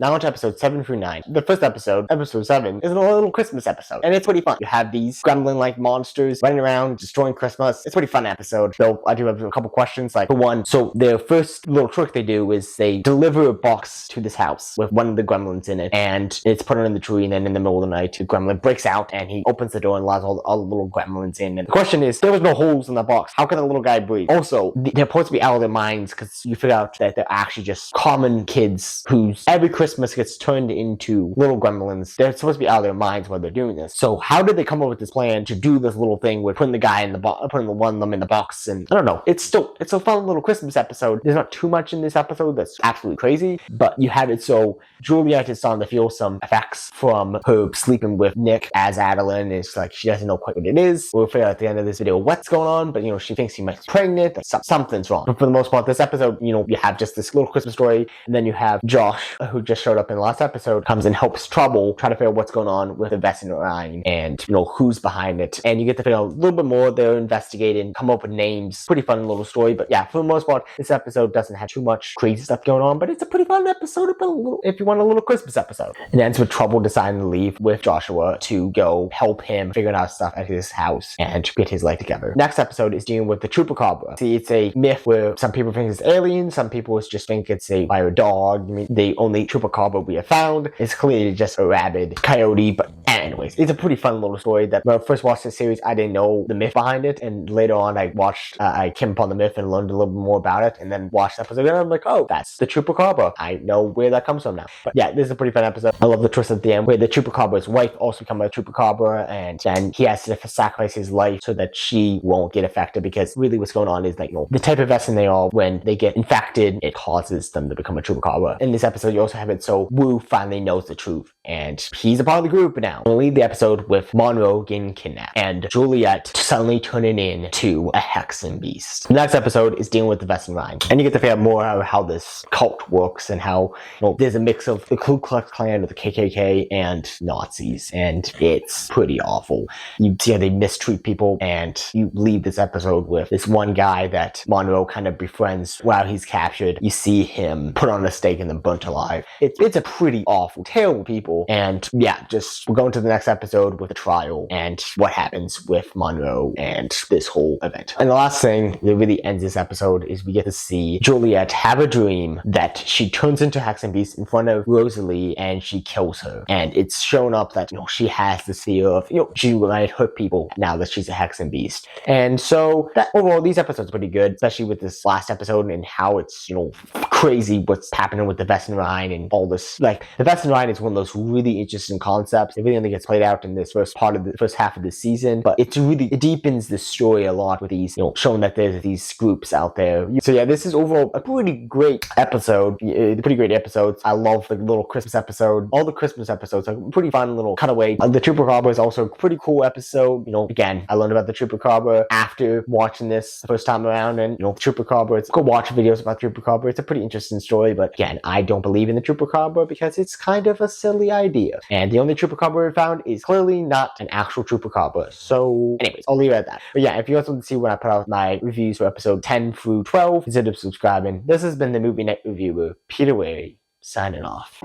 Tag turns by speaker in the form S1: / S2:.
S1: Now on to episode 7 through 9. The first episode, episode 7, is a little Christmas episode, and it's pretty fun. You have these gremlin-like monsters running around, destroying Christmas. It's a pretty fun episode. So I do have a couple questions, like, for one, so their first little trick they do is they deliver a box to this house with one of the gremlins in it, and it's put in the tree, and then in the middle of the night, the gremlin breaks out, and he opens the door and allows all the little gremlins in. And the question is, there was no holes in the box. How can the little guy breathe? Also, they're supposed to be out of their minds, because you figure out that they're actually just common kids whose every Christmas gets turned into little gremlins. They're supposed to be out of their minds while they're doing this. So how did they come up with this plan to do this little thing with putting the guy in the box, putting the one of them in the box? And I don't know. It's a fun little Christmas episode. There's not too much in this episode that's absolutely crazy, but you have it so Juliet is starting to feel some effects from her sleeping with Nick as Adeline. It's like she doesn't know quite what it is. We'll figure out at the end of this video what's going on, but she thinks he might be pregnant. Like something's wrong. But for the most part, this episode, you have just this little Christmas story, and then you have Josh, who just showed up in the last episode, comes and helps Trouble try to figure out what's going on with the vesting line and who's behind it. And you get to figure out a little bit more. They're investigating, come up with names. Pretty fun little story. But yeah, for the most part, this episode doesn't have too much crazy stuff going on, but it's a pretty fun episode if you want a little Christmas episode. It ends with Trouble deciding to leave with Joshua to go help him figure out stuff at his house and get his life together. Next episode is dealing with the Chupacabra. See, it's a myth where some people think it's aliens, some people just think it's a fire dog. I mean, the only Chupacabra we have found is clearly just a rabid coyote, but anyways, it's a pretty fun little story that when I first watched this series, I didn't know the myth behind it, and later on I came upon the myth and learned a little bit more about it, and then watched the episode and I'm like, oh, that's the Chupacabra. I know where that comes from now. But yeah, this is a pretty fun episode. I love the twist at the end where the Chupacabra's wife also becomes a Chupacabra, and then he has to sacrifice his life so that she won't get affected, because really what's going on is that, the type of vesting they are, when they get infected, it causes them to become a Chupacabra. In this episode, you also have it so Wu finally knows the truth, and he's a part of the group now. We'll leave the episode with Monroe getting kidnapped and Juliet suddenly turning into a hexen beast. The next episode is dealing with the vesting line, and you get to figure out more about how this cult works and how there's a mix of the Ku Klux Klan with the KKK and Nazis, and it's pretty awful. You see how they mistreat people, and you leave this episode with this one guy that Monroe kind of befriends while he's captured. You see him put on a stake and then burnt alive. It's a pretty awful, terrible people, and yeah, we're going to the next episode with the trial and what happens with Monroe and this whole event. And the last thing that really ends this episode is we get to see Juliet have a dream that she turns into Hexen Beast in front of Rosalie and she kills her. And it's shown up that, she has this fear of, she might hurt people now that she's a Hexen Beast. And so that overall, these episodes are pretty good, especially with this last episode and how it's, crazy what's happening with the vesting line and all this. Like, the vesting line is one of those really interesting concepts. It really only gets played out in this first half of the season, but it deepens the story a lot with these, showing that there's these groups out there. So yeah, this is overall a pretty great episode. Pretty great episodes. I love the little Christmas episode. All the Christmas episodes are pretty fun little cutaway. The Chupacabra is also a pretty cool episode. Again, I learned about the Chupacabra after watching this the first time around, and Chupacabra, go watch videos about Chupacabra. It's a pretty interesting story, but again, I don't believe in the Chupacabra because it's kind of a silly idea. And the only Chupacabra we found is clearly not an actual Chupacabra. So anyways, I'll leave it at that. But yeah, if you guys want to see when I put out my reviews for episode 10 through 12, consider subscribing. This has been the Movie Night Reviewer, Peter Wary, signing off.